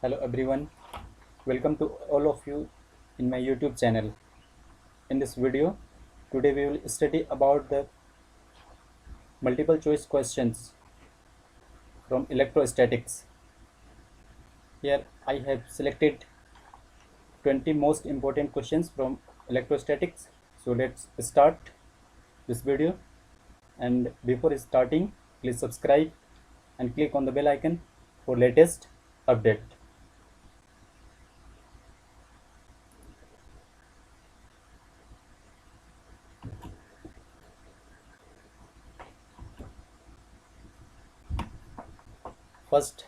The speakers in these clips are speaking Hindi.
Hello everyone, welcome to all of you in my YouTube channel. In this video, today we will study about the multiple choice questions from electrostatics. Here I have selected 20 most important questions from electrostatics. So let's start this video, and before starting, please subscribe and click on the bell icon for latest update. First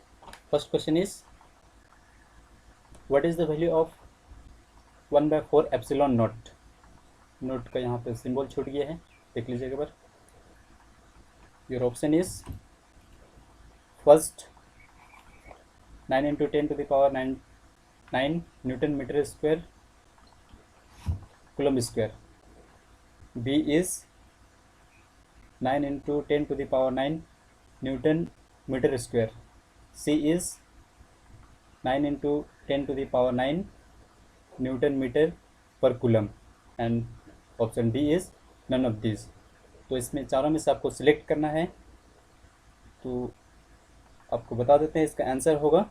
question is, what is the value of 1/4 epsilon not? Note का यहाँ पे सिंबल छूट गया है, देख लीजिएगा एक बार. Your option is first 9 × 10⁻9 newton metre square coulomb square. B is 9 × 10⁻9 newton metre square. C is 9 × 10⁻9 newton metre per coulomb. And option D is none of this. तो इसमें चारों में से आपको सिलेक्ट करना है. तो आपको बता देते हैं, इसका आंसर होगा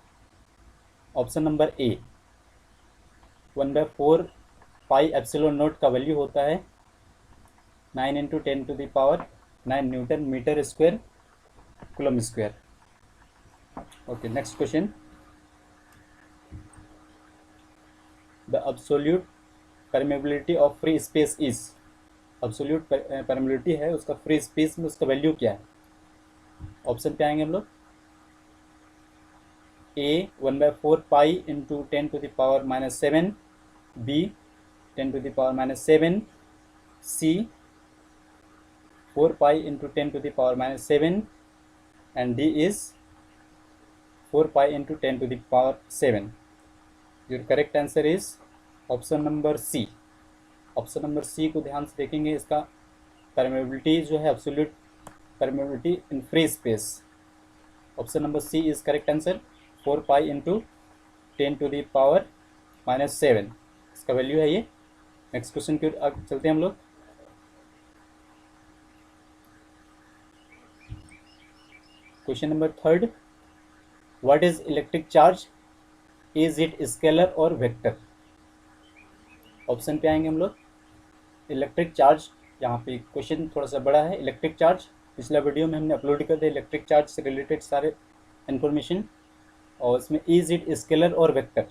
option number A. 1/4 pi epsilon naught का वैल्यू होता है 9 × 10⁻9 newton metre square coulomb square. Okay, next question. The absolute permeability of free space is. Absolute permeability है उसका फ्री स्पेस में, उसका वैल्यू क्या है? ऑप्शन पे आएंगे हम लोग. A 1/4 pi into 10⁻⁻7. B 10⁻⁻7. C 4 pi into 10⁻⁻7. And D is 4 pi into 10⁻7. Your correct answer is option number C. Option number C को ध्यान से देखेंगे. इसका परमेबिलिटी जो है, absolute permeability in free space. Option number C is correct answer. 4 pi into 10⁻⁻7 इसका वैल्यू है ये. नेक्स्ट क्वेश्चन की ओर चलते हैं हम लोग. Question number 3. What is electric charge? Is it scalar और वेक्टर? ऑप्शन पे आएंगे हम लोग. इलेक्ट्रिक चार्ज, यहाँ पे क्वेश्चन थोड़ा सा बड़ा है. इलेक्ट्रिक चार्ज पिछला वीडियो में हमने अपलोड कर दिया इलेक्ट्रिक चार्ज से रिलेटेड सारे इन्फॉर्मेशन, और इसमें इज इट स्केलर और वेक्टर.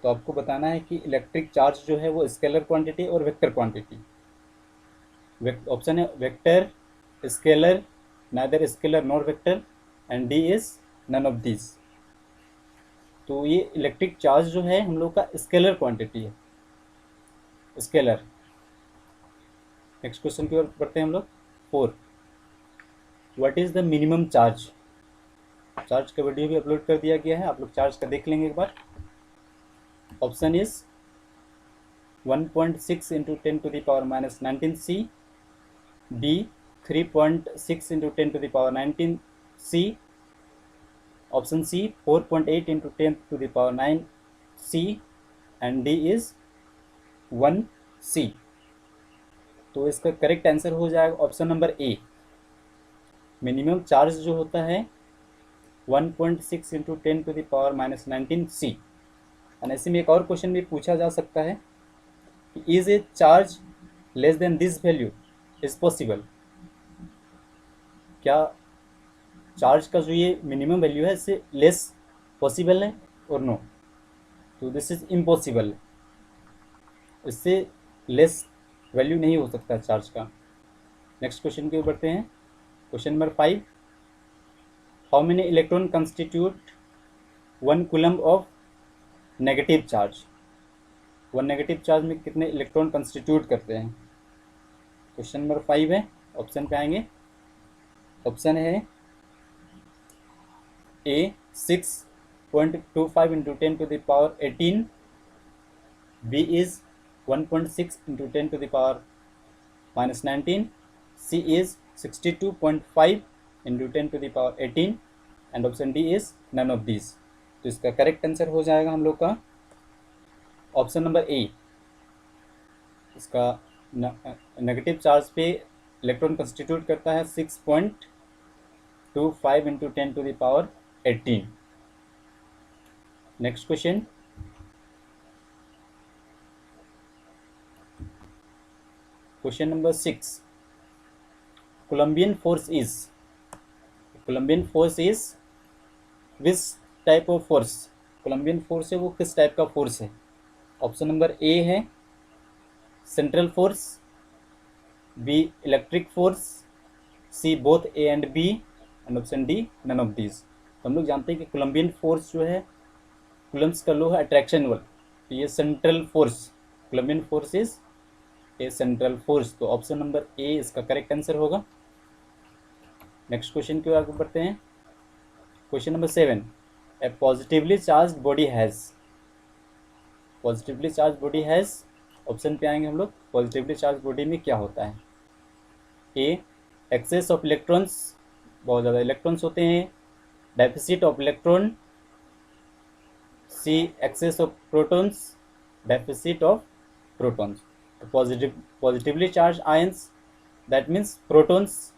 तो आपको बताना है कि इलेक्ट्रिक चार्ज जो है वो स्केलर क्वांटिटी और वेक्टर क्वांटिटी. ऑप्शन है vector, scalar, neither scalar nor vector, and D is none of this. तो ये इलेक्ट्रिक चार्ज जो है हम लोग का स्केलर क्वांटिटी है, स्केलर. नेक्स्ट क्वेश्चन की ओर बढ़ते हैं हम लोग. 4. What is the minimum charge? Charge का वीडियो भी अपलोड कर दिया गया है, आप लोग चार्ज का देख लेंगे एक बार. Option is 1.6 × 10⁻⁻19 C. B 3.6 × 10⁻19 C. Option C 4.8 × 10⁻9 C. And D is 1 C. तो इसका करेक्ट आंसर हो जाएगा option number A. Minimum charge जो होता है 1.6 × 10⁻⁻19 सी. एंड ऐसे में एक और क्वेश्चन भी पूछा जा सकता है कि is a charge less than this value is possible? क्या चार्ज का जो ये मिनिमम वैल्यू है इससे लेस पॉसिबल है और नो? तो दिस इज इम्पॉसिबल. इससे लेस वैल्यू नहीं हो सकता चार्ज का. नेक्स्ट क्वेश्चन की ओर बढ़ते हैं. Question number 5. How many electron constitute 1 coulomb of negative charge? 1 negative charge में कितने इलेक्ट्रॉन कंस्टिट्यूट करते हैं? क्वेश्चन नंबर 5 है. ऑप्शन पे आएंगे. ऑप्शन है A 6.25 × 10⁻18. B is 1.6 × 10⁻⁻19. C is 62.5 × 10⁻18. And option D is none of this. तो इसका करेक्ट आंसर हो जाएगा हम लोग का ऑप्शन नंबर ए। इसका नेगेटिव चार्ज पे इलेक्ट्रॉन कंस्टिट्यूट करता है 6.25 into 10⁻18। Next question, question number 6, Coulombian force is which type of force. Coulombian force है वो किस टाइप का फोर्स है। ऑप्शन नंबर ए है central force, B electric force, C both A and B, and option D none of these. तो हम लोग जानते हैं कि कोलंबियन फोर्स जो है, कूलम्ब्स का लॉ है अट्रैक्शन वर्क, तो ये central force, Coulombian force is a central force. तो ऑप्शन नंबर ए इसका करेक्ट आंसर होगा। नेक्स्ट क्वेश्चन की ओर आगे बढ़ते हैं। Question number 7, a positively charge body has. Positively charge body has, option पे आएंगे हम लोग। पॉजिटिवली चार्ज बॉडी में क्या होता है। ए एक्सेस ऑफ इलेक्ट्रॉन्स, बहुत ज़्यादा इलेक्ट्रॉन्स होते हैं। Deficit of electron. C excess of protons, deficit of protons. Positively charge ions, that means protons,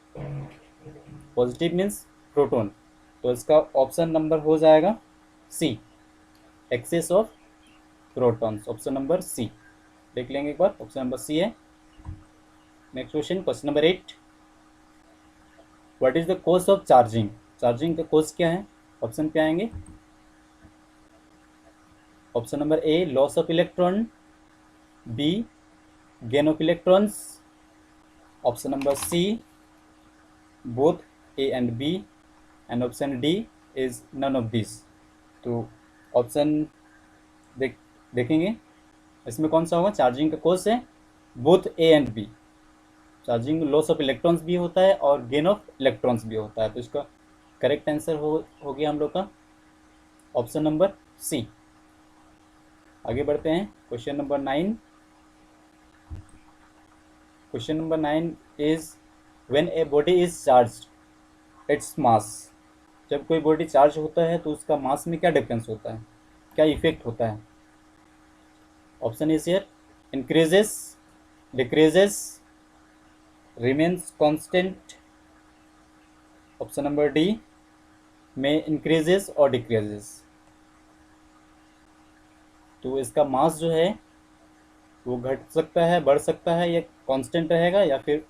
positive means proton. तो इसका ऑप्शन नंबर हो जाएगा C, excess of protons. Option number C देख लेंगे एक बार, ऑप्शन नंबर सी है। Next question, question number 8, what is the cause of charging. Charging का कॉज क्या है। ऑप्शन पे आएंगे। Option number A loss of electron, B gain of electrons, option number C both A and B, and option D is none of this. तो ऑप्शन देखेंगे इसमें कौन सा होगा। चार्जिंग का कॉज है both A and B. Charging loss of electrons भी होता है और गेन ऑफ इलेक्ट्रॉन्स भी होता है। तो इसका करेक्ट आंसर हो गया हम लोग का ऑप्शन नंबर सी। आगे बढ़ते हैं। Question number 9, question number 9 is when a body is charged its mass. जब कोई बॉडी चार्ज होता है तो उसका मास में क्या डिफरेंस होता है, क्या इफेक्ट होता है। Option is here, increases, decreases, remains constant, option number D में इंक्रीजेस और डिक्रीजेस। तो इसका मास जो है वो घट सकता है, बढ़ सकता है, या कांस्टेंट रहेगा, या फिर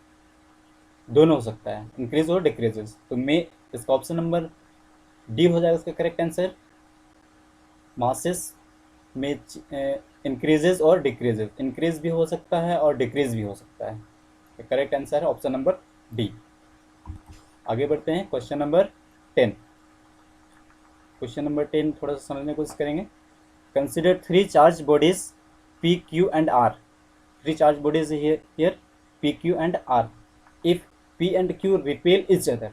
दोनों हो सकता है, इंक्रीज और डिक्रीजेस। तो में इसका ऑप्शन नंबर डी हो जाएगा इसका करेक्ट आंसर। मासेस में इंक्रीजेस और डिक्रीजेस, इंक्रीज भी हो सकता है और डिक्रीज भी हो सकता है। करेक्ट आंसर है ऑप्शन नंबर डी। आगे बढ़ते हैं। क्वेश्चन नंबर 10, क्वेश्चन नंबर 10 थोड़ा सा समझने की कोशिश करेंगे। Consider 3 charge bodies P, Q and R. 3 charge bodies here P, Q and R. If P and Q repel each other,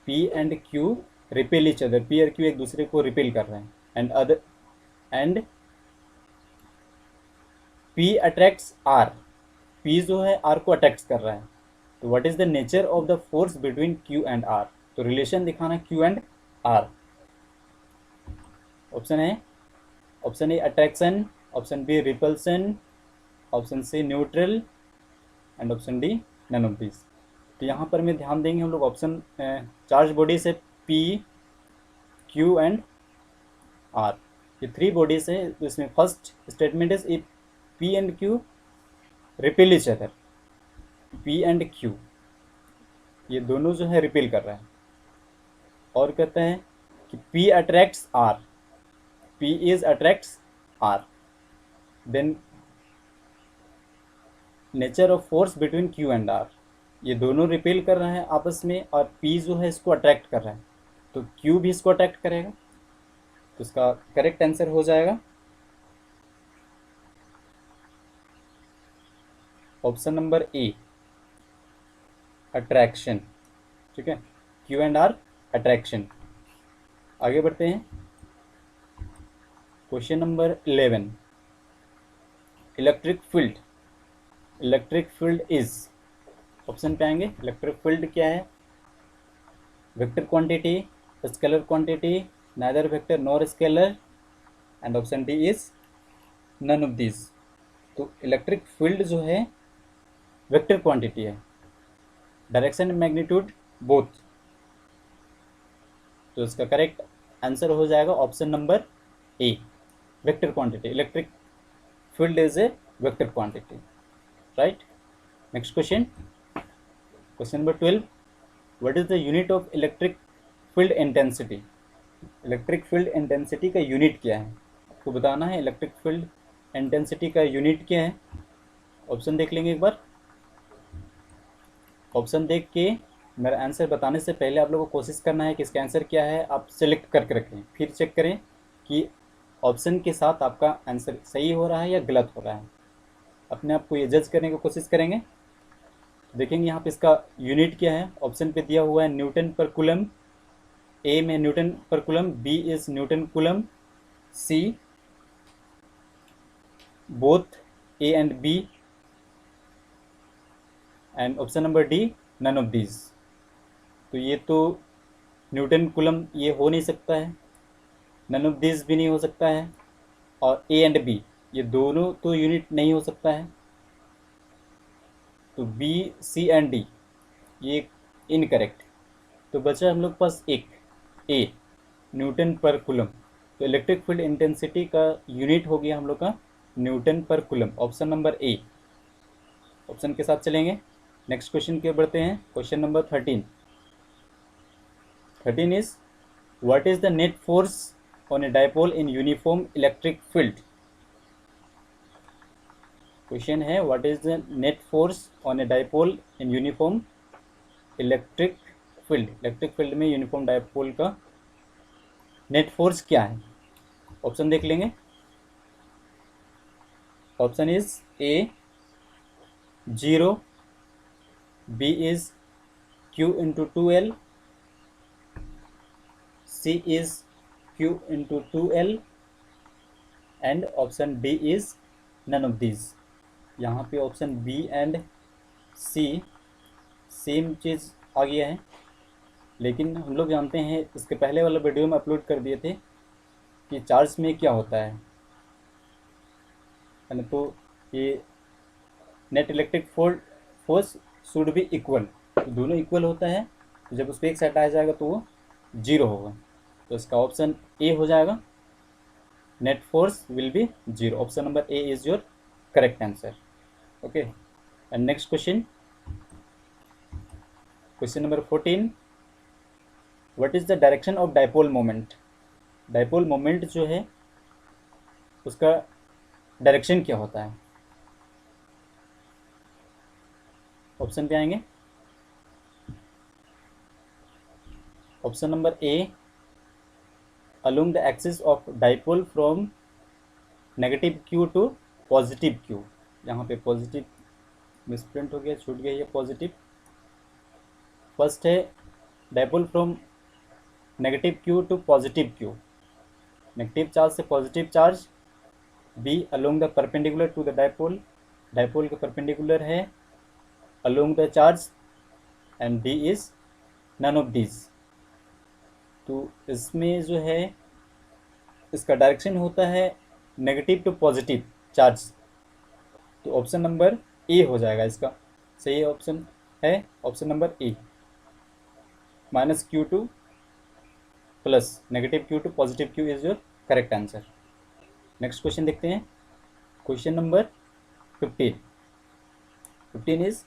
P and Q repel each other, P और Q एक दूसरे को रिपेल कर रहे हैं, and P attracts R, P जो है R को अट्रैक्ट कर रहा है। तो what is the nature of the force between Q and R। तो रिलेशन दिखाना है Q and R। ऑप्शन है, option A attraction, option B repulsion, option C neutral, and option D none of this. तो यहाँ पर में ध्यान देंगे हम लोग ऑप्शन चार्ज बॉडीज है P, Q एंड R, ये 3 बॉडीज है। तो इसमें first statement is if P and Q repel each other, P and Q ये दोनों जो है रिपेल कर रहे हैं। और कहते हैं कि P attracts R, P is attracts R, then nature of force between Q and R, ये दोनों रिपेल कर रहे हैं आपस में, और P जो है इसको अट्रैक्ट कर रहा है, तो Q भी इसको अट्रैक्ट करेगा। तो इसका करेक्ट आंसर हो जाएगा ऑप्शन नंबर ए, अट्रैक्शन। ठीक है, Q एंड R अट्रैक्शन। आगे बढ़ते हैं। Question number 11, electric field. Electric field is, option पे आएंगे। इलेक्ट्रिक फील्ड क्या है, vector quantity, scalar quantity, neither vector nor scalar, and option D is none of these. तो इलेक्ट्रिक फील्ड जो है वेक्टर क्वांटिटी है, डायरेक्शन मैग्नीट्यूड बोथ। तो इसका करेक्ट आंसर हो जाएगा option number A, vector quantity. Electric field is a vector quantity, right. Next question, question number 12, what is the unit of electric field intensity. Electric field intensity का यूनिट क्या है, आपको बताना है। इलेक्ट्रिक फील्ड इंटेंसिटी का यूनिट क्या है, ऑप्शन देख लेंगे एक बार। ऑप्शन देख के मेरा आंसर बताने से पहले आप लोगों को कोशिश करना है कि इसका आंसर क्या है आप सेलेक्ट करके रखें, फिर चेक करें कि ऑप्शन के साथ आपका आंसर सही हो रहा है या गलत हो रहा है। अपने आप को ये जज करने की कोशिश करेंगे। देखेंगे यहाँ पे इसका यूनिट क्या है। ऑप्शन पे दिया हुआ है न्यूटन पर कूलम, ए में newton per coulomb, B is newton coulomb, C both A and B, and option number D none of these. तो ये तो न्यूटन कूलम ये हो नहीं सकता है, नन ऑफ दीज भी नहीं हो सकता है, और ए एंड बी ये दोनों तो यूनिट नहीं हो सकता है। तो बी सी एंड डी ये इनकरेक्ट। तो बचा हम लोग पास एक, ए न्यूटन पर कूलम। तो इलेक्ट्रिक फील्ड इंटेंसिटी का यूनिट हो गया हम लोग का newton per coulomb, option number A. Option के साथ चलेंगे। नेक्स्ट क्वेश्चन के बढ़ते हैं। Question number 13 is what is the net force on a dipole in uniform electric field. Question है what is the net force on a dipole in uniform electric field. Electric field में यूनिफॉर्म डायपोल का नेट फोर्स क्या है, ऑप्शन देख लेंगे। Option is A 0, B is Q into 2L, C is Q into 2L, and option D is none of these. यहाँ पे option B and C same चीज़ आ गया है, लेकिन हम लोग जानते हैं इसके पहले वाला वीडियो में अपलोड कर दिए थे कि चार्ज में क्या होता है ना। तो ये net electric force should be equal, तो दोनों इक्वल होता है। तो जब उस पर एक साइड आ जाएगा तो वो 0 होगा। तो इसका ऑप्शन ए हो जाएगा, net force will be 0। Option number A is your correct answer. Okay, and next question, question number 14, what is the direction of dipole moment. Dipole moment जो है उसका डायरेक्शन क्या होता है, ऑप्शन पे आएंगे। Option number A along the axis of dipole from negative Q to positive Q। यहाँ पे पॉजिटिव मिसप्रिंट हो गया, छूट गया ये पॉजिटिव। फर्स्ट है dipole from negative Q to positive Q, negative charge से positive charge. B along the perpendicular to the dipole, dipole के परपेंडिकुलर है along the charge, and D is none of these. तो इसमें जो है इसका डायरेक्शन होता है नेगेटिव टू पॉजिटिव चार्ज। तो ऑप्शन नंबर ए हो जाएगा इसका सही ऑप्शन है, option number A, -Q2 plus negative Q to positive Q is your correct answer. Next question देखते हैं। Question number 15 is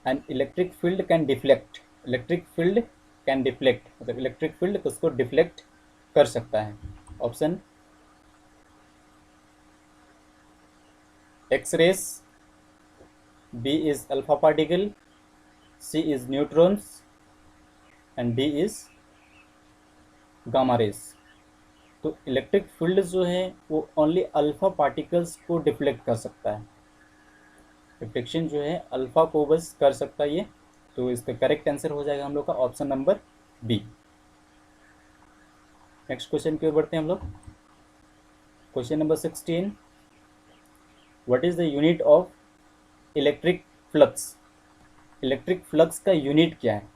an electric field can deflect. Electric field can deflect मतलब इलेक्ट्रिक फील्ड उसको डिफ्लेक्ट कर सकता है। Option X rays, B is alpha particle, C is neutrons, and D is gamma rays. तो इलेक्ट्रिक फील्ड जो है वो ओनली अल्फा पार्टिकल्स को डिफ्लेक्ट कर सकता है। डिफ्लेक्शन जो है अल्फा को बस कर सकता है ये। तो इसका करेक्ट आंसर हो जाएगा हम लोग का option number B. Next question की ओर बढ़ते हैं हम लोग। Question number 16, what is the unit of electric flux. Electric flux का यूनिट क्या है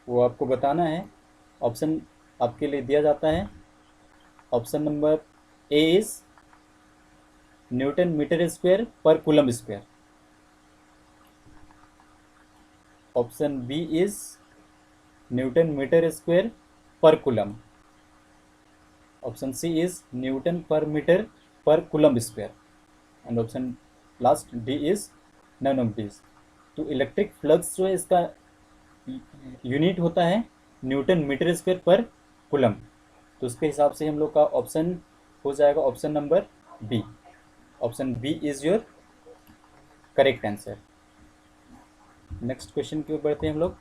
वो आपको बताना है। ऑप्शन आपके लिए दिया जाता है। Option number A is newton metre square per coulomb square. Option B is newton metre square per coulomb. Option C is newton per metre per coulomb square. And option last D is none of this. तो इलेक्ट्रिक फ्लक्स जो है इसका यूनिट होता है newton metre square per coulomb. तो उसके हिसाब से हम लोग का ऑप्शन हो जाएगा option number B. Option B is your correct answer. Next question की ओर बढ़ते हैं हम लोग।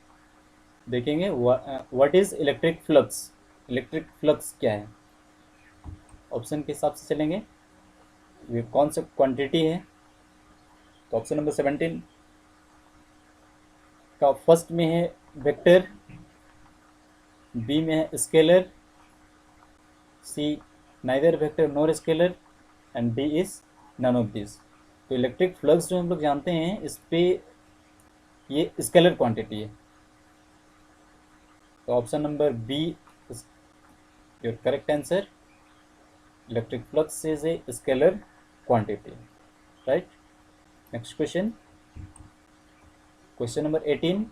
देखेंगे what is electric flux. Electric flux क्या है। ऑप्शन के हिसाब से चलेंगे, ये कौन सा क्वांटिटी है। तो ऑप्शन नंबर 17 का फर्स्ट में है वेक्टर, बी में है scalar, C neither vector nor scalar and D is none of this. तो इलेक्ट्रिक फ्लक्स जो हम लोग जानते हैं इस पे ये स्केलर क्वांटिटी है। तो option number B is your correct answer. Electric flux is a scalar quantity, right. Next question, question number 18,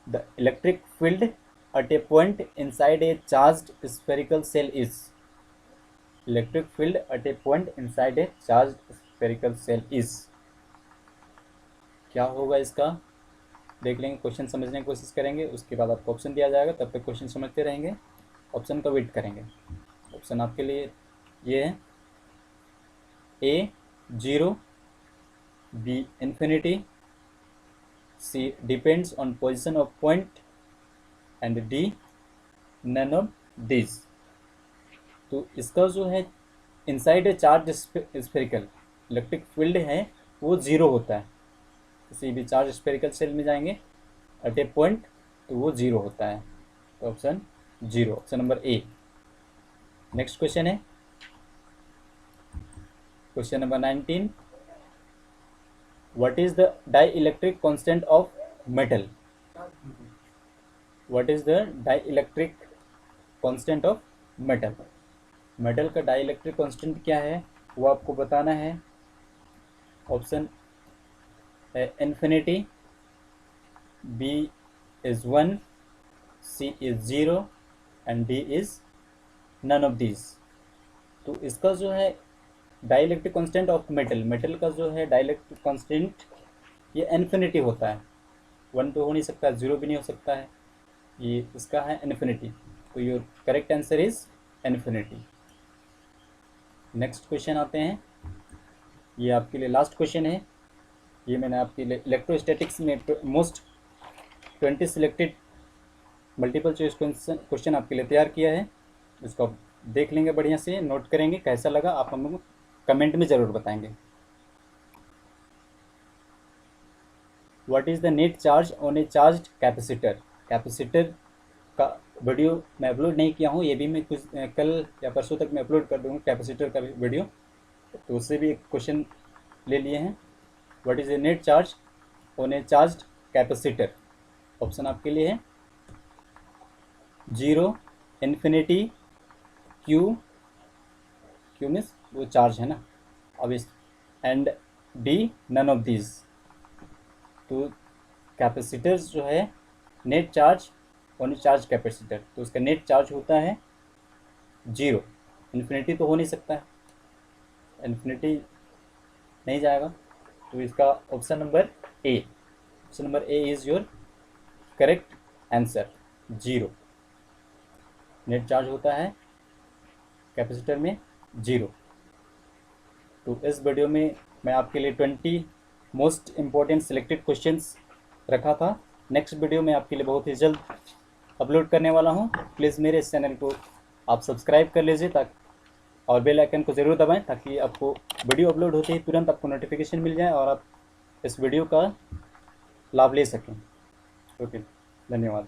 the electric field at a point inside a charged spherical cell is। electric field at a point inside a charged spherical cell is। क्या होगा इसका देख लेंगे, क्वेश्चन समझने की कोशिश करेंगे, उसके बाद आपको ऑप्शन दिया जाएगा, तब तक क्वेश्चन समझते रहेंगे, ऑप्शन का वेट करेंगे। ऑप्शन आपके लिए ये है A 0, B infinity, C depends on position of point and D none of this. तो इसका जो है inside a charge spherical electric field है वो 0 होता है। किसी भी चार्ज स्फेरिकल सेल में जाएंगे एट ए पॉइंट तो वो 0 होता है। तो option 0, option number A. Next question है question number 19, what is the dielectric constant of metal. What is the dielectric constant of metal. Metal का डाई इलेक्ट्रिक कॉन्स्टेंट क्या है वो आपको बताना है। ऑप्शन है infinity, B is 1, C is 0 and D is none of this. तो इसका जो है dielectric constant of metal, metal का जो है डाई इलेक्ट्रिक कॉन्स्टेंट ये इन्फिनिटी होता है। 1 तो हो नहीं सकता, 0 भी नहीं हो सकता है, ये इसका है इन्फिनिटी। तो your correct answer is infinity. Next question आते हैं, ये आपके लिए लास्ट क्वेश्चन है। ये मैंने आपके लिए इलेक्ट्रोस्टैटिक्स में most 20 selected multiple choice question आपके लिए तैयार किया है। इसको आप देख लेंगे, बढ़िया से नोट करेंगे, कैसा लगा आप हम लोग कमेंट में ज़रूर बताएंगे। What is the net charge on a charged capacitor. Capacitor का वीडियो मैं अपलोड नहीं किया हूँ, ये भी मैं कुछ कल या परसों तक मैं अपलोड कर दूँगा कैपेसिटर का वीडियो। तो उससे भी एक क्वेश्चन ले लिए हैं। What is a net charge on a charged capacitor. Option आपके लिए है 0, इन्फिनिटी, क्यू मीन्स वो चार्ज है ना, अब इस and D none of this. तो कैपेसिटर्स जो है net charge on charge capacitor, तो उसका नेट चार्ज होता है 0। इन्फिनिटी तो हो नहीं सकता है, इन्फिनिटी नहीं जाएगा। तो इसका option number A, option number A is your correct answer. 0 net charge होता है कैपेसिटर में 0। तो इस वीडियो में मैं आपके लिए 20 मोस्ट इम्पॉर्टेंट सिलेक्टेड क्वेश्चंस रखा था। नेक्स्ट वीडियो में आपके लिए बहुत ही जल्द अपलोड करने वाला हूं। प्लीज़ मेरे इस चैनल को आप सब्सक्राइब कर लीजिए ताकि और बेल आइकन को ज़रूर दबाएं ताकि आपको वीडियो अपलोड होते ही तुरंत आपको नोटिफिकेशन मिल जाए और आप इस वीडियो का लाभ ले सकें। ओके, धन्यवाद।